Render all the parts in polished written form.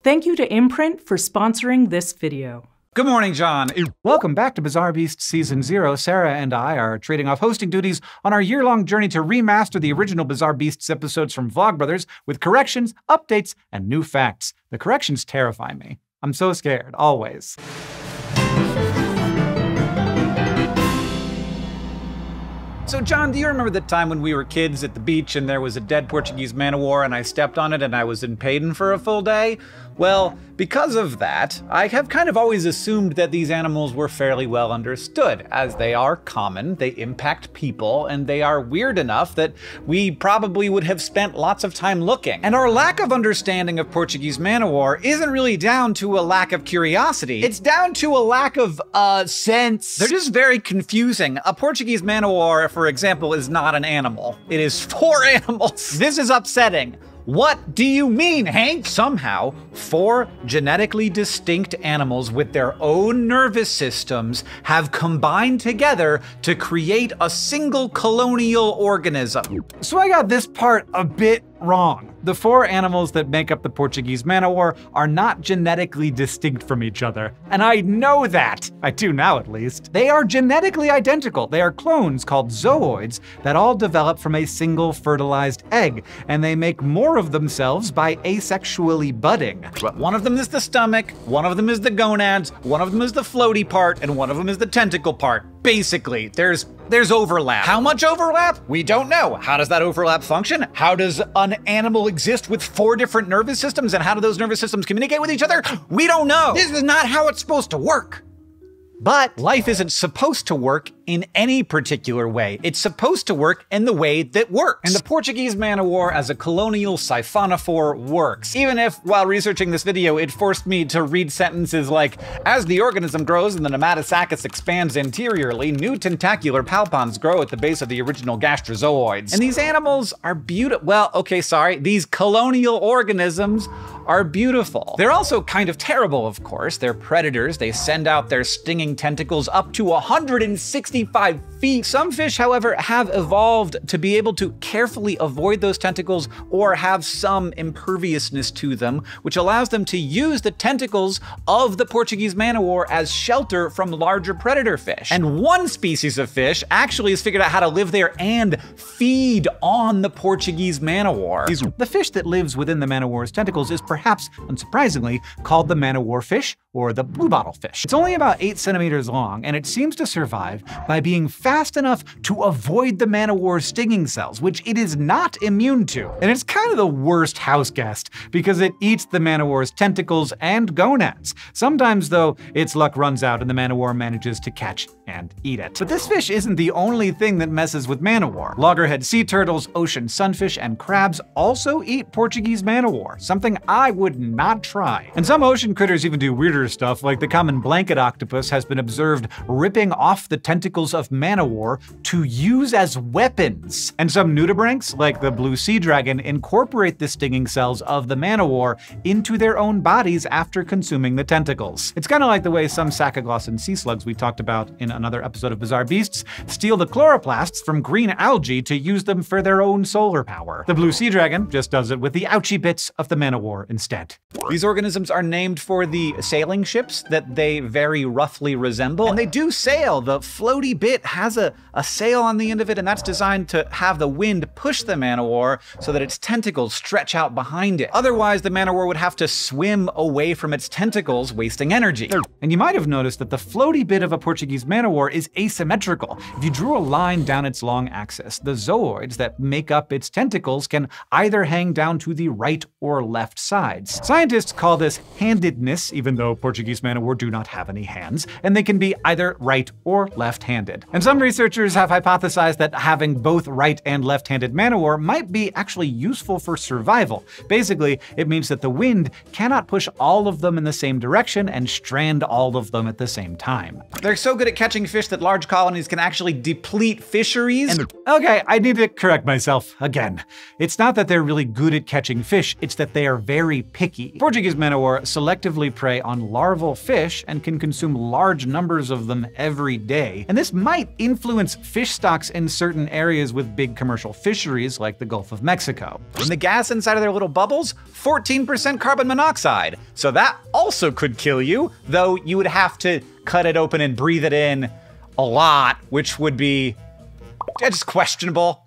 Thank you to Imprint for sponsoring this video. Good morning, John. Welcome back to Bizarre Beasts Season 0. Sarah and I are trading off hosting duties on our year-long journey to remaster the original Bizarre Beasts episodes from Vlogbrothers with corrections, updates, and new facts. The corrections terrify me. I'm so scared, always. So, John, do you remember the time when we were kids at the beach and there was a dead Portuguese man o' war and I stepped on it and I was in pain for a full day? Well, because of that, I have kind of always assumed that these animals were fairly well understood, as they are common, they impact people, and they are weird enough that we probably would have spent lots of time looking. And our lack of understanding of Portuguese Man O' War isn't really down to a lack of curiosity, it's down to a lack of, sense. They're just very confusing. A Portuguese Man O' War, for example, is not an animal. It is 4 animals. This is upsetting. What do you mean, Hank? Somehow, 4 genetically distinct animals with their own nervous systems have combined together to create a single colonial organism. So I got this part a bit wrong. The 4 animals that make up the Portuguese Man O' War are not genetically distinct from each other, and I know that. I do now, at least. They are genetically identical. They are clones called zooids that all develop from a single fertilized egg, and they make more of themselves by asexually budding. One of them is the stomach, one of them is the gonads, one of them is the floaty part, and one of them is the tentacle part. Basically, there's overlap. How much overlap? We don't know. How does that overlap function? How does an animal exist with 4 different nervous systems, and how do those nervous systems communicate with each other? We don't know. This is not how it's supposed to work. But life isn't supposed to work in any particular way. It's supposed to work in the way that works. And the Portuguese Man O' War as a colonial siphonophore works. Even if, while researching this video, it forced me to read sentences like, as the organism grows and the nematosacus expands anteriorly, new tentacular palpons grow at the base of the original gastrozooids. And these animals are beautiful. Well, okay, sorry. These colonial organisms are beautiful. They're also kind of terrible, of course. They're predators. They send out their stinging tentacles up to 165 feet. Some fish, however, have evolved to be able to carefully avoid those tentacles or have some imperviousness to them, which allows them to use the tentacles of the Portuguese Man O' War as shelter from larger predator fish. And one species of fish actually has figured out how to live there and feed on the Portuguese Man O' War. The fish that lives within the Man O' War's tentacles is perhaps, unsurprisingly, called the Man O' War fish or the blue bottle fish. It's only about 8 centimeters long, and it seems to survive by being fast enough to avoid the Man O' War's stinging cells, which it is not immune to. And it's kind of the worst house guest, because it eats the Man O' War's tentacles and gonads. Sometimes, though, its luck runs out and the Man O' War manages to catch and eat it. But this fish isn't the only thing that messes with Man O' War. Loggerhead sea turtles, ocean sunfish, and crabs also eat Portuguese Man O' War, something I would not try. And some ocean critters even do weirder stuff, like the common blanket octopus has been observed ripping off the tentacles of Man O' War to use as weapons. And some nudibranchs, like the blue sea dragon, incorporate the stinging cells of the Man O' War into their own bodies after consuming the tentacles. It's kind of like the way some sacaglossan sea slugs we talked about in another episode of Bizarre Beasts steal the chloroplasts from green algae to use them for their own solar power. The blue sea dragon just does it with the ouchie bits of the Man O' War instead. These organisms are named for the sailing ships that they very roughly resemble, and they do sail. The Floaty Bit has a sail on the end of it, and that's designed to have the wind push the Man O' War so that its tentacles stretch out behind it. Otherwise, the Man O' War would have to swim away from its tentacles, wasting energy. And you might have noticed that the Floaty Bit of a Portuguese Man O' War is asymmetrical. If you drew a line down its long axis, the zooids that make up its tentacles can either hang down to the right or left sides. Scientists call this handedness, even though Portuguese Man O' War do not have any hands, and they can be either right or left-handed. And some researchers have hypothesized that having both right and left-handed Man O' War might be actually useful for survival. Basically, it means that the wind cannot push all of them in the same direction and strand all of them at the same time. They're so good at catching fish that large colonies can actually deplete fisheries. Okay, I need to correct myself again. It's not that they're really good at catching fish, it's that they are very picky. Portuguese Man O' War selectively prey on larval fish and can consume large numbers of them every day. And and this might influence fish stocks in certain areas with big commercial fisheries like the Gulf of Mexico. In the gas inside of their little bubbles, 14% carbon monoxide. So that also could kill you, though you would have to cut it open and breathe it in a lot, which would be just questionable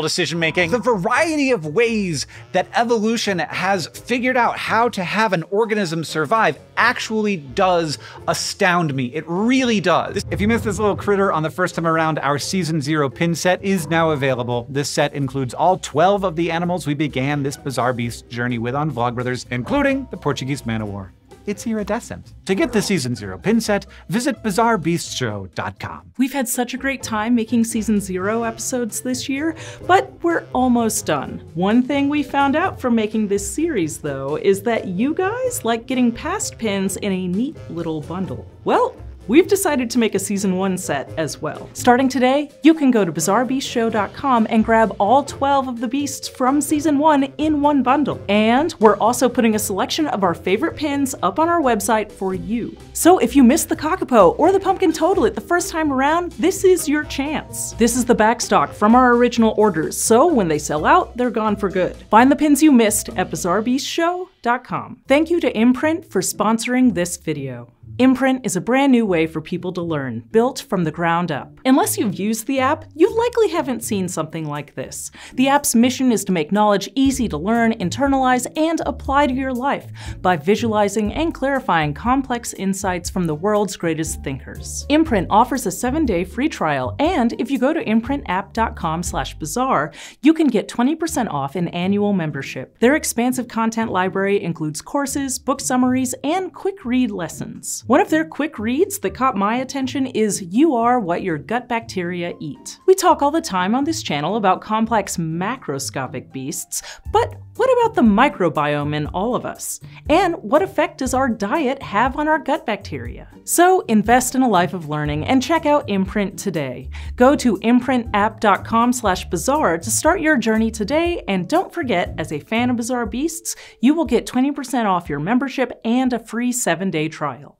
decision making. The variety of ways that evolution has figured out how to have an organism survive actually does astound me. It really does. If you missed this little critter on the first time around, our Season 0 pin set is now available. This set includes all 12 of the animals we began this bizarre beast journey with on Vlogbrothers, including the Portuguese Man O War. It's iridescent. To get the Season 0 pin set, visit bizarrebeastshow.com. We've had such a great time making Season 0 episodes this year, but we're almost done. One thing we found out from making this series, though, is that you guys like getting past pins in a neat little bundle. Well, we've decided to make a Season 1 set as well. Starting today, you can go to bizarrebeastshow.com and grab all 12 of the beasts from Season 1 in one bundle. And we're also putting a selection of our favorite pins up on our website for you. So if you missed the Kakapo or the Pumpkin Toadlet the first time around, this is your chance. This is the backstock from our original orders, so when they sell out, they're gone for good. Find the pins you missed at bizarrebeastshow.com. Thank you to Imprint for sponsoring this video. Imprint is a brand new way for people to learn, built from the ground up. Unless you've used the app, you likely haven't seen something like this. The app's mission is to make knowledge easy to learn, internalize, and apply to your life by visualizing and clarifying complex insights from the world's greatest thinkers. Imprint offers a 7-day free trial, and if you go to imprintapp.com/bizarre, you can get 20% off an annual membership. Their expansive content library includes courses, book summaries, and quick read lessons. One of their quick reads that caught my attention is "You Are What Your Gut Bacteria Eat." We talk all the time on this channel about complex macroscopic beasts, but what about the microbiome in all of us? And what effect does our diet have on our gut bacteria? So invest in a life of learning and check out Imprint today. Go to imprintapp.com/bizarre to start your journey today, and don't forget, as a fan of Bizarre Beasts, you will get 20% off your membership and a free 7-day trial.